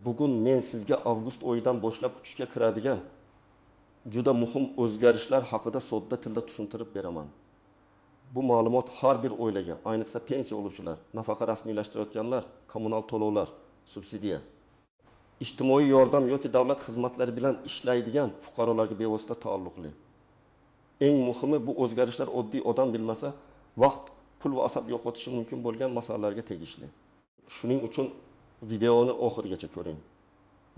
Bugun men sizga avgust oyidan boshlab kuchga kiradigan juda muhim o'zgarishlar haqida sodda tilda tushuntirib beraman. Bu ma'lumot har bir oilaga, ayniqsa pensiya oluvchilar, nafaqa rasmiylashtirayotganlar, kommunal to'lovlar, subsidiya, ijtimoiy yordam yoki davlat xizmatlari bilan ishlaydigan fuqarolarga bevosita taalluqli. Eng muhimi, bu o'zgarishlar oddiy odam bilmasa, vaqt, pul va asab yo'qotishi mumkin bo'lgan masalalarga tegishli. Shuning uchun videoni oxirigacha ko'ring.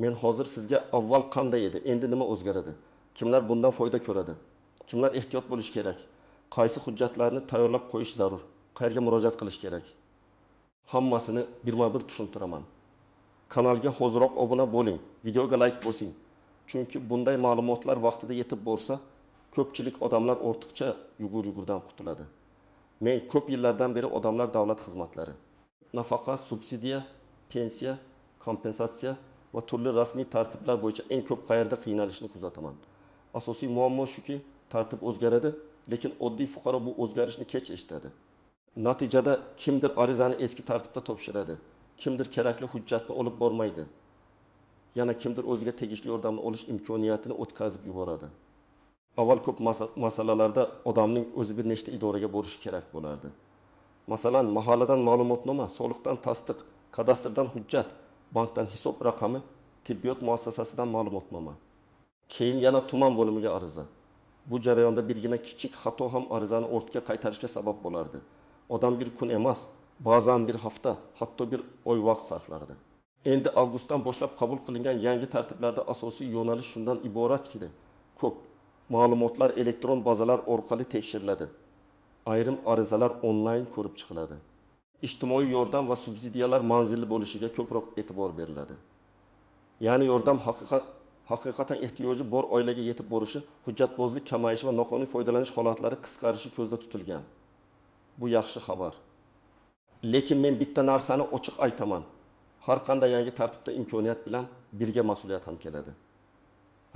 Men hozir sizga avval qanday edi, endi nima o'zgaradi? Kimlar bundan foyda ko'radi? Kimlar ehtiyot bo'lish kerak? Qaysi hujjatlarni tayyorlab qo'yish zarur? Qayerga murojaat qilish kerak? Hammasini birma-bir tushuntiraman. Kanalga hoziroq obuna bo'ling, videoga like bosing. Chunki bunday ma'lumotlar vaqtida yetib borsa, ko'pchilik odamlar ortiqcha yugur-yugurdan qutuladi. Men ko'p yillardan beri odamlar davlat xizmatlari, nafaqa, subsidiya, pensiya, kompensatsiya va turli rasmiy tartiblar bo'yicha eng ko'p qayerda qiynalishni kuzataman. Asosiy muammo shuki, tartib o'zgaradi, lekin oddiy fuqaro bu o'zgarishni kech eshitadi. Natijada kimdir arizani eski tartibda topshiradi, kimdir kerakli hujjatni olib bormaydi. Yana kimdir o'ziga tegishli yordamni olish imkoniyatini o'tkazib yuboradi. Avval ko'p masalalarda odamning o'zi bir nechta idoraga borishi kerak bo'lardi. Masalan, mahalladan ma'lumotnoma, soliqdan tasdiq, kadastrdan hujjat, bankdan hisob raqami, tibbiyot muassasasidan ma'lumotnoma. Keyin yana tuman bo'limiga ariza. Bu jarayonda birgina kichik xato ham arizani ortga qaytarishga sabab bo'lardi. Odam bir kun emas, ba'zan bir hafta, hatto bir oy vaqt sarflardi. Endi avgustdan boshlab qabul qilingan yangi tartiblarda asosiy yo'nalish shundan iboratki, ko'p ma'lumotlar elektron bazalar orqali tekshiriladi. Ayrim arizalar onlayn ko'rib chiqiladi. Ijtimoiy yordam va subsidiyalar manzilli bo'lishiga ko'proq e'tibor beriladi. Ya'ni yordam haqiqatan ehtiyoji bor oilaga yetib borishi, hujjatbozlik kamayishi va noqonuniy foydalanish holatlari qisqarishi ko'zda tutilgan. Bu yaxshi xabar. Lekin men bitta narsani ochiq aytaman. Har qanday yangi tartibda imkoniyat bilan birga mas'uliyat ham keladi.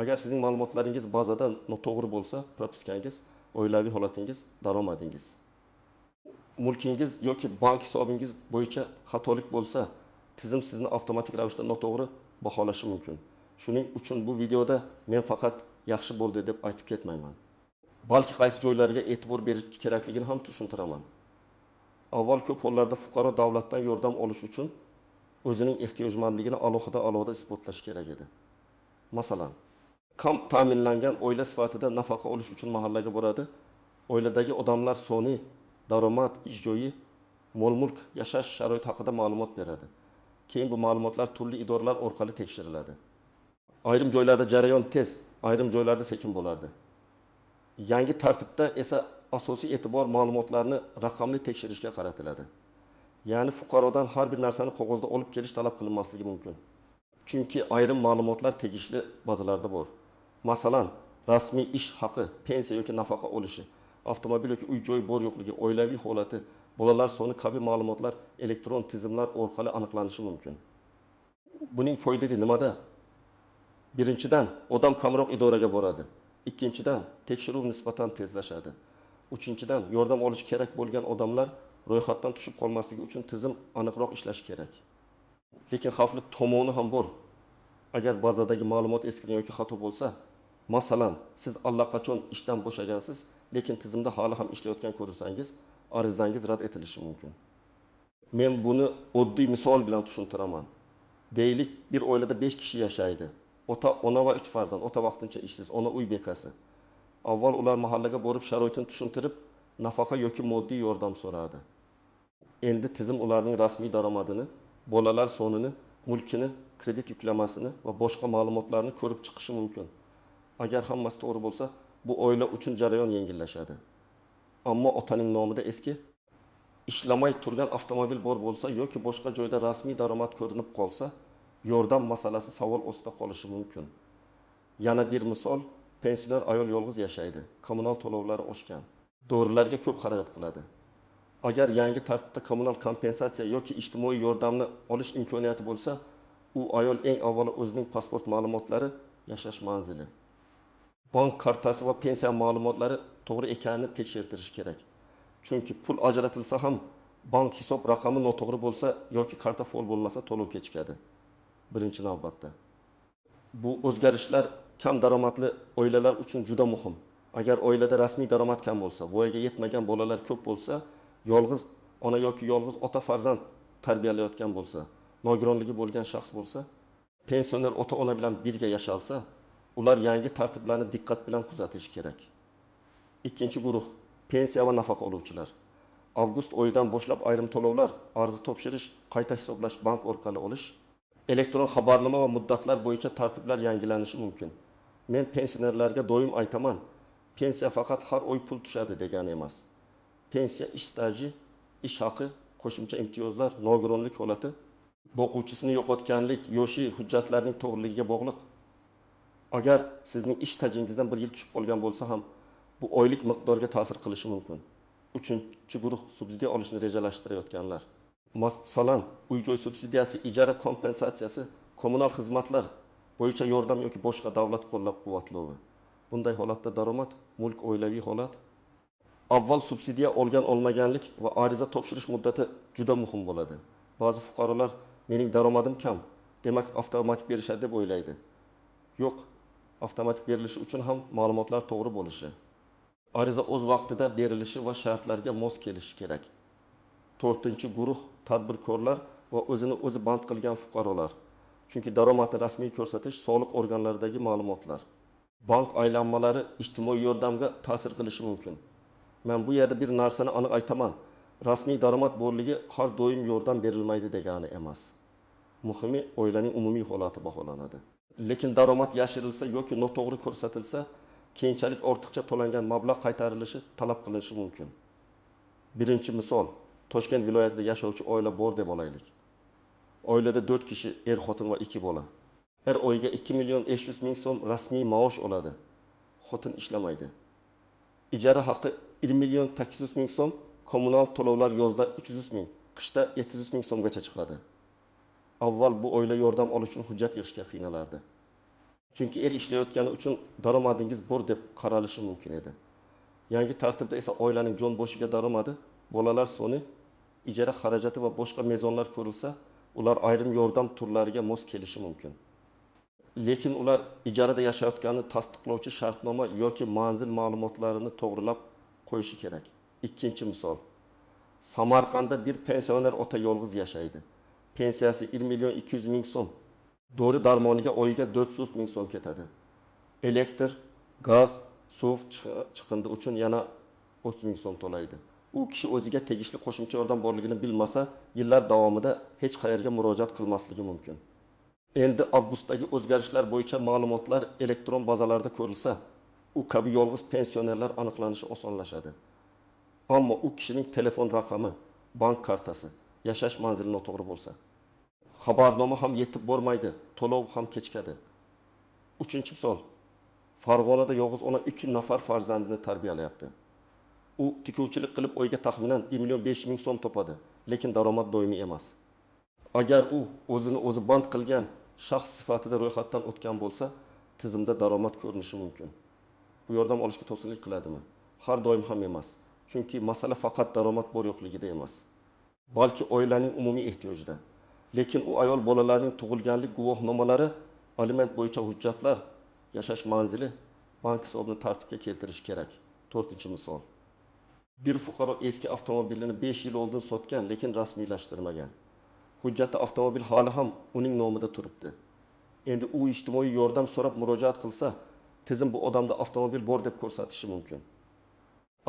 Agar sizning ma'lumotlaringiz bazada noto'g'ri bo'lsa, propiskangiz, oilaviy holatingiz, daromadingiz, mulkingiz yoki bank hisobingiz bo'yicha xatolik bo'lsa, tizim sizni avtomatik ravishda noto'g'ri baholashi mumkin. Shuning uchun bu videoda men faqat yaxshi bo'ldi deb aytib ketmayman. Balki qaysi joylariga e'tibor berish kerakligini ham tushuntiraman. Avval ko'p hollarda fuqaro davlatdan yordam olish uchun o'zining ehtiyojmandligini alohida isbotlash kerak edi. Masalan, kam ta'minlangan oila sifatida nafaqa olish uchun mahallaga boradi. Oiladagi odamlar soni, daromad, ish joyi, mol-mulk, yashash sharoiti haqida ma'lumot beradi. Keyin bu ma'lumotlar turli idoralar orqali tekshiriladi. Ayrim joylarda jarayon tez, ayrim joylarda sekin bo'lardi. Yangi tartibda esa asosiy e'tibor ma'lumotlarni raqamli tekshirishga qaratiladi. Ya'ni fuqarodan har bir narsani qog'ozda olib kelish talab qilinmasligi mumkin. Chunki ayrim ma'lumotlar tegishli bazalarda bor. Masalan, rasmiy ish haqi, pensiya yoki nafaqa olishi, avtomobil yoki uy-joy bor yo'qligi, oilaviy holati, bolalar soni kabi ma'lumotlar elektron tizimlar orqali aniqlanishi mumkin. Buning foydasi nimada? Birinchidan, odam kamroq idoraga boradi. Ikkinchidan, tekshiruv nisbatan tezlashadi. Uchinchidan, yordam olish kerak bo'lgan odamlar ro'yxatdan tushib qolmasligi uchun tizim aniqroq ishlashi kerak. Lekin xavfli tomoni ham bor. Agar bazadagi ma'lumot eskigan yoki xato bo'lsa, masalan, siz allaqachon ishdan bo'shagansiz, lekin tizimda hali ham ishlayotgan ko'rsangiz, arizangiz rad etilishi mumkin. Men buni oddiy misol bilan tushuntiraman. Deylik, bir oilada 5 kishi yashaydi. Ota, ona va 3 farzand, ota vaqtincha ishsiz, ona uy bekasi. Avval ular mahallaga borib sharoitini tushuntirib, nafaqa yoki moddiy yordam so'radi. Endi tizim ularning rasmiy daromadini, bolalar sonini, mulkini, kredit yuklamasini va boshqa ma'lumotlarni ko'rib chiqishi mumkin. Agar hammasi to'g'ri bo'lsa, bu oila uchun jarayon yengillashadi. Ammo otaning nomida eski, ishlamay turgan avtomobil bor bo'lsa yoki boshqa joyda rasmiy daromad ko'rinib qolsa, yordam masalasi savol ostida qolishi mumkin. Yana bir misol, pensioner ayol yolg'iz yashaydi, kommunal to'lovlari oshgan, dorilarga ko'p xarajat qiladi. Agar yangi tartibda kommunal kompensatsiya yoki ijtimoiy yordamni olish imkoniyati bo'lsa, u ayol eng avvalo o'zining pasport ma'lumotlari, yashash manzili, bank kartasi va pensiya ma'lumotlari to'g'ri ekanini tekshirtirish kerak. Chunki pul ajratilsa ham bank hisob raqami noto'g'ri bo'lsa yoki karta fol bo'lmasa to'lov kechikadi. birinchi navbatda. Bu o'zgarishlar kam daromadli oilalar uchun juda muhim. Agar oilada rasmiy daromad kam bo'lsa, voyaga yetmagan bolalar ko'p bo'lsa, yolg'iz ona yoki yolg'iz ota farzand tarbiyalayotgan bo'lsa, nogironligi bo'lgan shaxs bo'lsa, pensioner ota-ona bilan birga yashalsa, ular yangi tartiblarni diqqat bilan kuzatish kerak. Ikkinchi guruh pensiya va nafaqa oluvchilar. Avgust oyidan boshlab ayrim to'lovlar, arzi topshirish, qayta hisoblash bank orqali olish, elektron xabarnoma va muddatlar bo'yicha tartiblar yangilanishi mumkin. Men pensionerlarga doim aytaman, pensiya faqat har oy pul tushadi degani emas. Pensiya ish staji, ish haqi, qo'shimcha imtiyozlar, nogironlik holati, boquvchisini yo'qotganlik, yoshi, hujjatlarning to'g'riligiga bog'liq. Agar sizning ish stajingizdan 1 yil tushib qolgan bo'lsa ham, bu oylik miqdorga ta'sir qilishi mumkin. Uchinchi guruh subsidiya olishni rejalashtirayotganlar. Masalan, uy-joy subsidiyasi, ijara kompensatsiyasi, kommunal xizmatlar bo'yicha yordam yoki boshqa davlat qo'llab-quvvatlovi. Bunday holatda daromad, mulk, oilaviy holat, avval subsidiya olmaganlik va ariza topshirish muddati juda muhim bo'ladi. Ba'zi fuqarolar mening daromadim kam, demak avtomatik berishadi deb o'ylaydi. Yo'q, avtomatik berilishi uchun ham ma'lumotlar to'g'ri bo'lishi, ariza o'z vaqtida berilishi va shartlarga mos kelishi kerak. 4-guruh tadbirkorlar va o'zini o'zi band qilgan fuqarolar. Chunki daromadni rasmiy ko'rsatish soliq organlaridagi ma'lumotlar. Bank aylanmalari ijtimoiy yordamga ta'sir qilishi mumkin. Men bu yerda bir narsani aniq aytaman. Rasmiy daromad borligi har doim yordam berilmaydi degani emas. Muhimi oilaning umumiy holati baholanadi. Lekin daromad yashirilsa yoki noto'g'ri ko'rsatilsa, keyinchalik ortiqcha to'langan mablag' qaytarilishi talab qilinishi mumkin. Birinchi misol, Toshkent viloyatida yashovchi oila bor deb olaylik. Oilada 4 kishi, er, xotin va 2 bola. Her oyiga 2.500.000 so'm rasmiy maosh oladi. Xotin ishlamaydi. Ijara haqi 1.800.000 so'm, kommunal to'lovlar yozda 300.000, qishda 700.000 so'mgacha chiqadi. Avval bu oila yordam olish uchun hujjat yig'ishga qiynalardi. Chunki er ishlayotgani uchun daromadingiz bor deb qaralishi mumkin edi. Yangi tartibda esa oilaning jon boshiga daromadi, bolalar soni, ijara xarajati va boshqa mezonlar ko'rilsa, ular ayrim yordam turlariga mos kelishi mumkin. Lekin ular ijarada yashayotganini tasdiqlovchi shartnoma yoki manzil ma'lumotlarini to'g'rilab qo'yishi kerak. Ikkinchi misol. Samarqandda bir pensioner ota yolg'iz yashaydi. Pensiyasi 1.200.000 so'm. Dori darmoniga oyiga 400.000 so'm ketadi. Elektr, gaz, suv chiqindi uchun yana 30.000 so'm to'laydi. U kishi o'ziga tegishli qo'shimcha yordam borligini bilmasa, yillar davomida hech qayerga murojaat qilmasligi mumkin. Endi avgustdagi o'zgarishlar bo'yicha ma'lumotlar elektron bazalarda ko'rilsa, u kabi yolg'iz pensionerlar aniqlanishi osonlashadi. Ammo u kishining telefon raqami, bank kartasi, yashash manzili noto'g'ri bo'lsa, xabarnoma ham yetib bormaydi, to'lov ham kechikadi. Uchinchi misol. Farg'onada yolg'iz ona 3 nafar farzandini tarbiyalayapti. U tikuvchilik qilib oyiga taxminan 1.500.000 so'm topadi, lekin daromad doimiy emas. Agar u o'zini o'zi band qilgan shaxs sifatida ro'yxatdan o'tgan bo'lsa, tizimda daromad ko'rinishi mumkin. Bu yordam olishga to'sqinlik qiladimi? Har doim ham emas. Chunki masala faqat daromad bor yo'qligida emas. Balki oilaning umumiy ehtiyojida. Lekin u ayol bolalarning tug'ilganlik guvohnomalari, aliment bo'yicha hujjatlar, yashash manzili, bank hisobini tartibga keltirish kerak. 4-misol. Bir fuqaro eski avtomobilini 5 yil oldin sotgan, lekin rasmiylashtirmagan. Hujjatda avtomobil hali ham uning nomida turibdi. Endi u ijtimoiy yordam so'rab murojaat qilsa, tizim bu odamda avtomobil bor deb ko'rsatishi mumkin.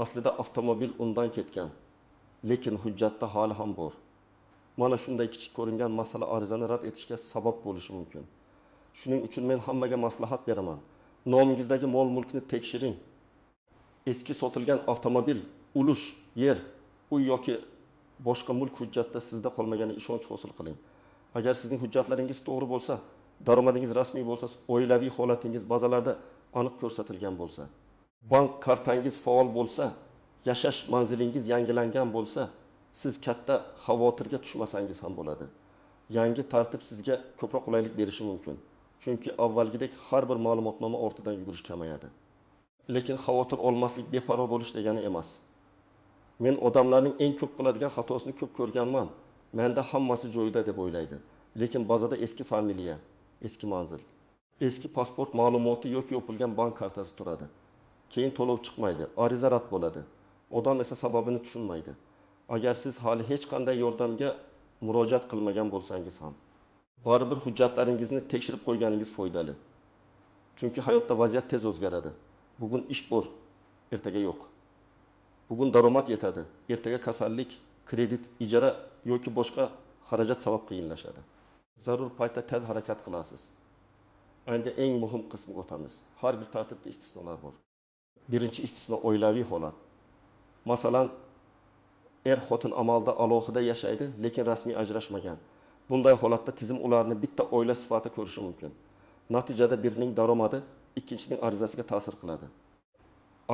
Aslida avtomobil undan ketgan, lekin hujjatda hali ham bor. Mana shunday kichik ko'ringan masala arizani rad etishga sabab bo'lishi mumkin. Shuning uchun men hammaga maslahat beraman. Nomingizdagi mol-mulkni tekshiring. Eski sotilgan avtomobil, ulush, yer, uy yoki boshqa mulk hujjatda sizda qolmaganiga ishonch hosil qiling. Agar sizning hujjatlaringiz to'g'ri bo'lsa, daromadingiz rasmiy bo'lsa, oilaviy holatingiz bazalarda aniq ko'rsatilgan bo'lsa, bank kartangiz faol bo'lsa, yashash manzilingiz yangilangan bo'lsa, siz katta xavotirga tushmasangiz ham bo'ladi. Yangi tartib sizga ko'proq qulaylik berishi mumkin. Chunki avvalgidek har bir ma'lumotnoma ortidan yugurish kamayadi. Lekin xavotir olmaslik beparvo bo'lish degani emas. Men odamlarning eng ko'p qiladigan xatosini ko'p ko'rganman. Menda hammasi joyida deb o'ylaydi. lekin bazada eski familiya, eski manzil. Eski pasport ma'lumoti yoki yopilgan bank kartasi turadi. Keyin to'lov chiqmaydi, ariza rad bo'ladi. Odam esa sababini tushunmaydi. Agar siz hali hech qanday yordamga murojaat qilmagan bo'lsangiz ham, baribir hujjatlaringizni tekshirib qo'yganingiz foydali. Chunki hayotda vaziyat tez o'zgaradi. Bugun ish bor, ertaga yo'q. Bugun daromad yetadi, ertaga kasallik, kredit, ijara yoki boshqa xarajat sabab qiyinlashadi. Zarur paytda tez harakat qilasiz. Endi eng muhim qismiga o'tamiz. Har bir tartibda istisnolar bor. Birinchi istisno oilaviy holat. Masalan, xotin amalda alohida yashaydi, lekin rasmiy ajrashmagan. Bunday holatda tizim ularni bitta oila sifatida ko'rishi mumkin. Natijada birining daromadi ikkinchining arizasiga ta'sir qiladi.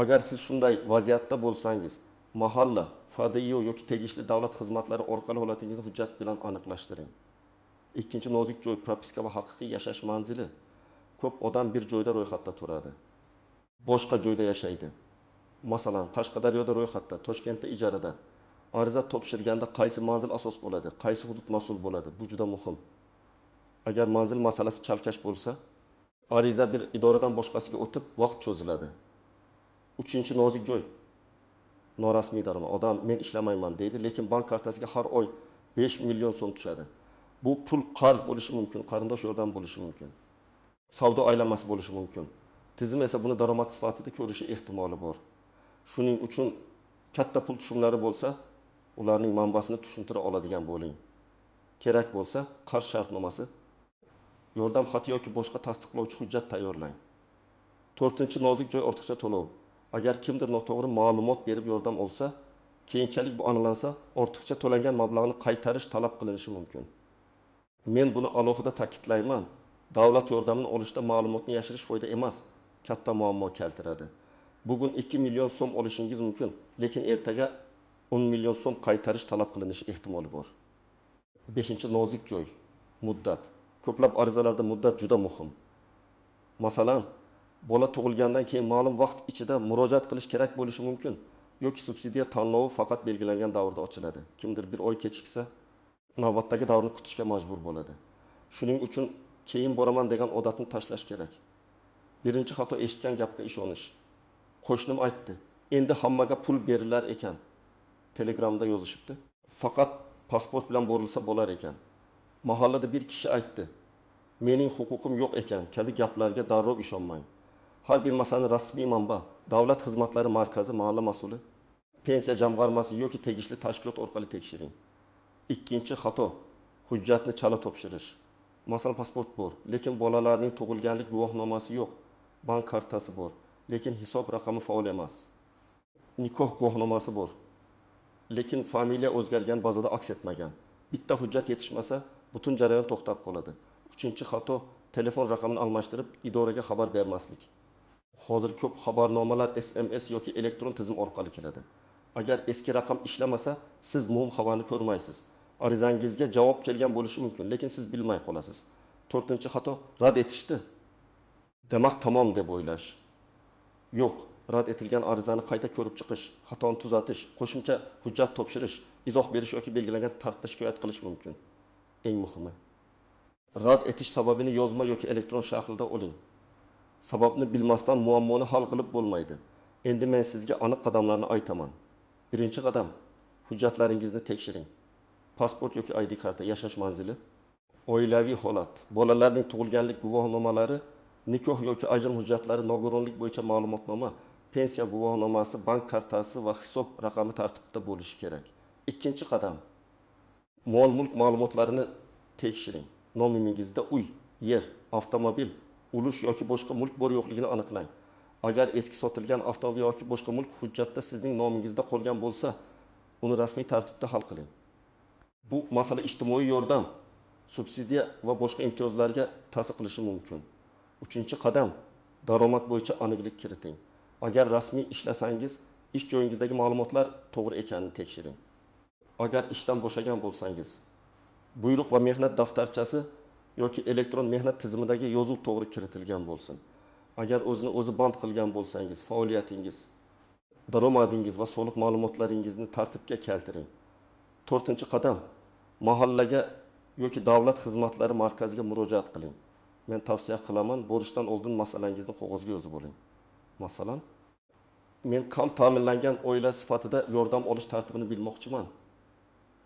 Agar siz shunday vaziyatda bo'lsangiz, mahalla, FDIO yoki tegishli davlat xizmatlari orqali holatingizni hujjat bilan aniqlashtiring. Ikkinchi nozik joy, propiska va haqiqiy yashash manzili. Ko'p odam bir joyda ro'yxatda turadi. Boshqa joyda yashaydi. Masalan, Qashqadaryoda ro'yxatda, Toshkentda ijarada. Ariza topshirganda qaysi manzil asos bo'ladi, qaysi hudud mas'ul bo'ladi? Bu juda muhim. Agar manzil masalasi chalkash bo'lsa, ariza bir idoradan boshqasiga o'tib, vaqt cho'ziladi. Uchinchi nozik joy. Norasmiy daromad. Odam men ishlamayman deydi, lekin bank kartasiga har oy 5 million so'm tushadi. Bu pul qarz bo'lishi mumkin, qarindosh yordam bo'lishi mumkin. Savdo aylanmasi bo'lishi mumkin. Tizim esa buni daromad sifatida ko'rishi ehtimoli bor. Shuning uchun katta pul tushumlari bo'lsa, ularning manbasini tushuntira oladigan bo'ling. Kerak bo'lsa, qarz shartnomasi, yordam xati yoki boshqa tasdiqlovchi hujjat tayyorlang. 4-chi nozik joy ortiqcha to'lov. Agar kimdir noto'g'ri ma'lumot berib yordam olsa, keyinchalik bu aniqlansa, ortiqcha to'langan mablag'ni qaytarish talab qilinishi mumkin. Men buni alohida ta'kidlayman. Davlat yordamini olishda ma'lumotni yashirish foyda emas, katta muammo keltiradi. Bugun 2 million so'm olishingiz mumkin, lekin ertaga 10 million so'm qaytarish talab qilinishi ehtimoli bor. 5-chi nozik joy, muddat. Ko'plab arizalarda muddat juda muhim. Masalan, bola tug'ilgandan keyin ma'lum vaqt ichida murojaat qilish kerak bo'lishi mumkin yoki subsidiya tanlovi faqat belgilangan davrda ochiladi. Kimdir bir oy kechiksa, navbatdagi davrni kutishga majbur bo'ladi. Shuning uchun keyin boraman degan odatni tashlash kerak. Birinchi xato eshitgan gapga ishonish. Qo'shnim aytdi, endi hammaga pul berilar ekan. Telegramda yozishibdi. Faqat pasport bilan borilsa bo'lar ekan. Mahallada bir kishi aytdi, mening huquqim yo'q ekan kabi gaplarga darrov ishonmang. Har bir masalani rasmiy manba, davlat xizmatlari markazi, mahalla mas'uli, pensiya jamg'armasi yoki tegishli tashkilot orqali tekshiring. Ikkinchi xato, hujjatni chala topshirish. Masalan, pasport bor, lekin bolalarning tug'ilganlik guvohnomasi yo'q. Bank kartasi bor, lekin hisob raqami faol emas. Nikoh guvohnomasi bor, lekin familiya o'zgargan, bazada aks etmagan. Bitta hujjat yetishmasa, butun jarayon to'xtab qoladi. Uchinchi xato, telefon raqamini almashtirib, idoraga xabar bermaslik. Hozir ko'p xabarnomalar SMS yoki elektron tizim orqali keladi. Agar eski raqam ishlamasa, siz muhim xabarni ko'rmaysiz. Arizangizga javob kelgan bo'lishi mumkin, lekin siz bilmay qolasiz. 4-chi xato, rad etishdi. Demak, tamom deb o'ylash. Yo'q, rad etilgan arizani qayta ko'rib chiqish, xatoni tuzatish, qo'shimcha hujjat topshirish, izoh berish yoki belgilangan tartibda shikoyat qilish mumkin. Eng muhimi, rad etish sababini yozma yoki elektron shaklda oling. Sababni bilmasdan muammoni hal qilib bo'lmaydi. Endi men sizga aniq qadamlarni aytaman. Birinchi qadam, hujjatlaringizni tekshiring. Pasport yoki ID karta, yashash manzili, oilaviy holat, bolalarning tug'ilganlik guvohnomalari, nikoh yoki ajrim hujjatlari, nogironlik bo'yicha ma'lumotnoma, pensiya guvohnomasi, bank kartasi va hisob raqami tartibda bo'lishi kerak. Ikkinchi qadam, mol-mulk ma'lumotlarini tekshiring. Nomingizda uy, yer, avtomobil, ulush yoki boshqa mulk bor yo'qligini aniqlang. Agar eski sotilgan avtomobil yoki boshqa mulk hujjatda sizning nomingizda qolgan bo'lsa, uni rasmiy tartibda hal qiling. Bu masala ijtimoiy yordam, subsidiya va boshqa imtiyozlarga ta'sir qilishi mumkin. Uchinchi qadam, daromad bo'yicha aniqlik kiriting. Agar rasmiy ishlasangiz, ish joyingizdagi ma'lumotlar to'g'ri ekanini tekshiring. Agar ishdan bo'shagan bo'lsangiz, buyruq va mehnat daftarchasi yoki elektron mehnat tizimidagi yozuv to'g'ri kiritilgan bo'lsin. Agar o'zini o'zi band qilgan bo'lsangiz, faoliyatingiz, daromadingiz va soliq ma'lumotlaringizni tartibga keltiring. 4-qadam, mahallaga yoki davlat xizmatlari markaziga murojaat qiling. Men tavsiya qilaman, borishdan oldin masalangizni qog'ozga yozib oling. Masalan, men kam ta'minlangan oila sifatida yordam olish tartibini bilmoqchiman.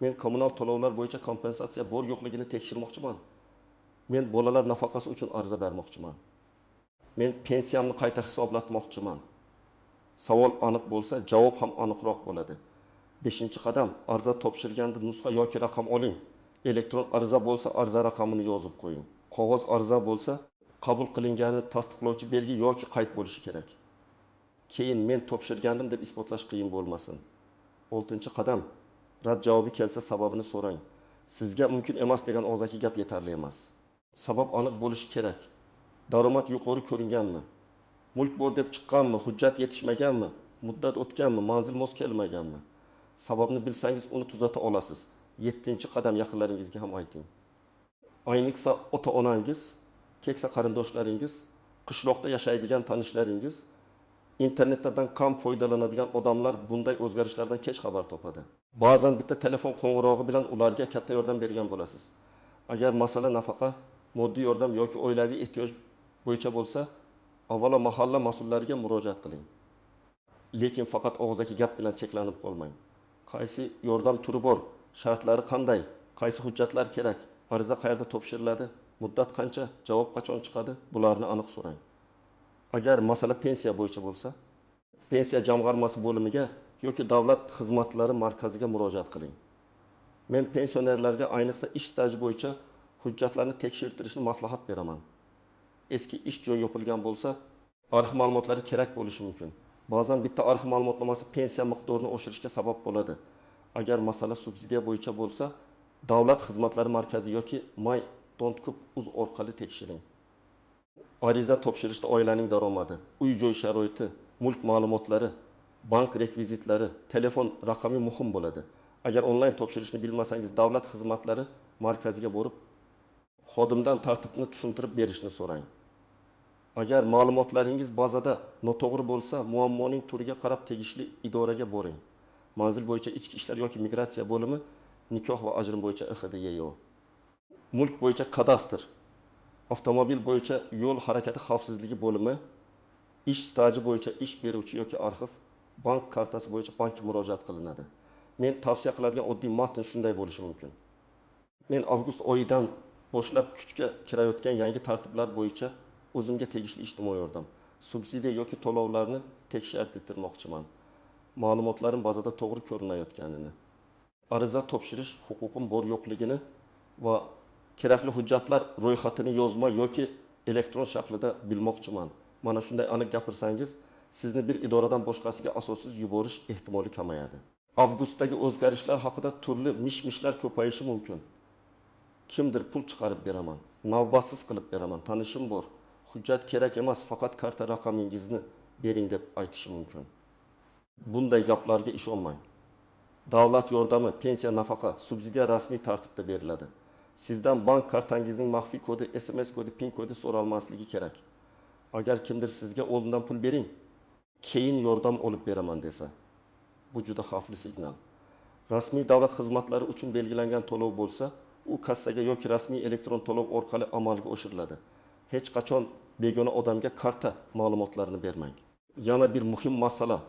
Men kommunal to'lovlar bo'yicha kompensatsiya bor yo'qligini tekshirmoqchiman. Men bolalar nafaqasi uchun ariza bermoqchiman. Men pensiyamni qayta hisoblatmoqchiman. Savol aniq bo'lsa, javob ham aniqroq bo'ladi. 5-qadam, ariza topshirganda nusxa yoki raqam oling. Elektron ariza bo'lsa, ariza raqamini yozib qo'ying. Qog'oz ariza bo'lsa, qabul qilinganini tasdiqlovchi belgi yoki qayd bo'lishi kerak. Keyin men topshirgandim deb isbotlash qiyin bo'lmasin. 6-qadam, rad javobi kelsa sababini so'rang. Sizga mumkin emas degan og'zaki gap yetarli emas. Sabab aniq bo'lishi kerak. Daromad yuqori ko'ringanmi? Mulk bor deb chiqqanmi? Hujjat yetishmaganmi? Muddat o'tganmi? Manzil mos kelmaganmi? Sababni bilsangiz uni tuzata olasiz. 7-qadam, yaqinlaringizga ham ayting. Ayniqsa ota-onangiz, keksa qarindoshlaringiz, qishloqda yashaydigan tanishlaringiz, internetdan kam foydalanadigan odamlar bunday o'zgarishlardan kech xabar topadi. Ba'zan bitta telefon qo'ng'irog'i bilan ularga katta yordam bergan bo'lasiz. Agar masala nafaqa, moddiy yordam yoki oilaviy ehtiyoj bo'yicha bo'lsa, avvalo mahalla mas'ullariga murojaat qiling. Lekin faqat og'zaki gap bilan cheklanib qolmang. Qaysi yordam turi bor? Shartlari qanday? Qaysi hujjatlar kerak? Ariza qayerda topshiriladi? Muddat qancha? Javob qachon chiqadi? Bularni aniq so'rang. Agar masala pensiya bo'yicha bo'lsa, pensiya jamg'armasi bo'limiga yoki davlat xizmatlari markaziga murojaat qiling. Men pensionerlarga ayniqsa ish staji bo'yicha hujjatlarni tekshirtirishni maslahat beraman. Eski ish joyi yopilgan bo'lsa, arxiv ma'lumotlari kerak bo'lishi mumkin. Ba'zan bitta arxiv ma'lumotnomasi pensiya miqdorini oshirishga sabab bo'ladi. Agar masala subsidiya bo'yicha bo'lsa, davlat xizmatlari markazi yoki my.gov.uz orqali tekshiring. Ariza topshirishda oilaning daromadi, uy-joy sharoiti, mulk ma'lumotlari, bank rekvizitlari, telefon raqami muhim bo'ladi. Agar onlayn topshirishni bilmasangiz, davlat xizmatlari markaziga borib, xodimdan tartibni tushuntirib berishni so'rang. Agar ma'lumotlaringiz bazada noto'g'ri bo'lsa, muammoning turiga qarab tegishli idoraga boring. Manzil bo'yicha ichki ishlar yoki migratsiya bo'limi, nikoh va ajrim bo'yicha IXDYO. Mulk bo'yicha kadastr, avtomobil bo'yicha yo'l harakati xavfsizligi bo'limi, ish staji bo'yicha ish beruvchi yoki arxiv, bank kartasi bo'yicha bankka murojaat qilinadi. Men tavsiya qiladigan oddiy matn shunday bo'lishi mumkin. Men avgust oyidan boshlab kuchga kirayotgan yangi tartiblar bo'yicha o'zimga tegishli ijtimoiy yordam, subsidiya yoki to'lovlarni tekshirtirmoqchiman. Ma'lumotlarim bazada to'g'ri ko'rinayotganini, ariza topshirish huquqim bor yo'qligini va kerakli hujjatlar ro'yxatini yozma yoki elektron shaklida bilmoqchiman. Mana shunday aniq gapirsangiz, sizni bir idoradan boshqasiga asossiz yuborish ehtimoli kamayadi. Avgustdagi o'zgarishlar haqida turli mish-mishlar ko'payishi mumkin. Kimdir pul chiqarib beraman, navbatsiz qilib beraman, tanishim bor, hujjat kerak emas, faqat karta raqamingizni bering deb aytishi mumkin. Bunday gaplarga ishonmang. Davlat yordami, pensiya, nafaqa, subsidiya rasmiy tartibda beriladi. Sizdan bank kartangizning maxfiy kodi, SMS kodi, PIN kodi so'ralmasligi kerak. Agar kimdir sizga oldindan pul bering, keyin yordam olib beraman desa, bu juda xavfli signal. Rasmiy davlat xizmatlari uchun belgilangan to'lov bo'lsa, u kassaga yoki rasmiy elektron to'lov orqali amalga oshiriladi. Hech qachon begona odamga karta ma'lumotlarini bermang. Yana bir muhim masala,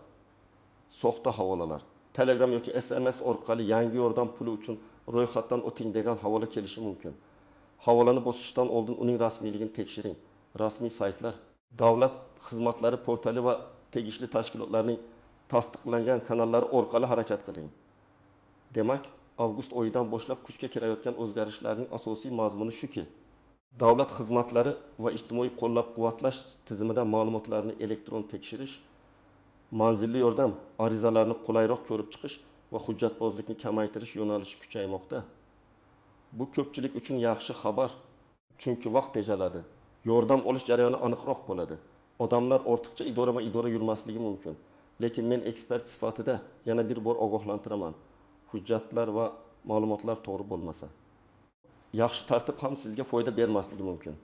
soxta havolalar. Telegram yoki SMS orqali yangi yordam puli uchun ro'yxatdan o'ting degan havola kelishi mumkin. Havolani bosishdan oldin uning rasmiyligini tekshiring. Rasmiy saytlar, davlat xizmatlari portali va tegishli tashkilotlarning tasdiqlangan kanallari orqali harakat qiling. Demak, avgust oyidan boshlab kuchga kirayotgan o'zgarishlarning asosiy mazmuni shuki, davlat xizmatlari va ijtimoiy qo'llab-quvvatlash tizimidan ma'lumotlarni elektron tekshirish, manzilli yordam, arizalarni qulayroq ko'rib chiqish va hujjatbozlikni kamaytirish yo'nalishi kuchaymoqda. Bu ko'pchilik uchun yaxshi xabar, chunki vaqt tejaladi. Yordam olish jarayoni aniqroq bo'ladi. Odamlar ortiqcha idora yurmasligi mumkin. Lekin men ekspert sifatida yana bir bor ogohlantiraman. Hujjatlar va ma'lumotlar to'g'ri bo'lmasa, yaxshi tartib ham sizga foyda bermasligi mumkin.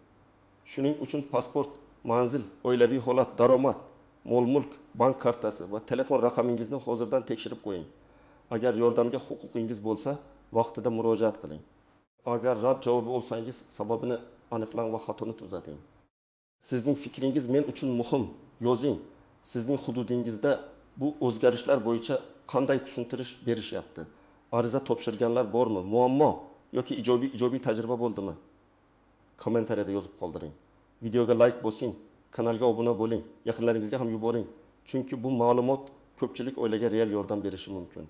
Shuning uchun pasport, manzil, oilaviy holat, daromad, mol-mulk, bank kartasi va telefon raqamingizni hozirdan tekshirib qo'ying. Agar yordamga huquqingiz bo'lsa, vaqtida murojaat qiling. Agar rad javobi olsangiz, sababini aniqlang va xatoni tuzating. Sizning fikringiz men uchun muhim. Yozing. Sizning hududingizda bu o'zgarishlar bo'yicha qanday tushuntirish berishyapti? Ariza topshirganlar bormi? Muammo yoki ijobiy tajriba bo'ldimi? Kommentariyada yozib qoldiring. Videoga like bosing, kanalga obuna bo'ling, yaqinlaringizga ham yuboring. Chunki bu ma'lumot ko'pchilik oilaga real yordam berishi mumkin.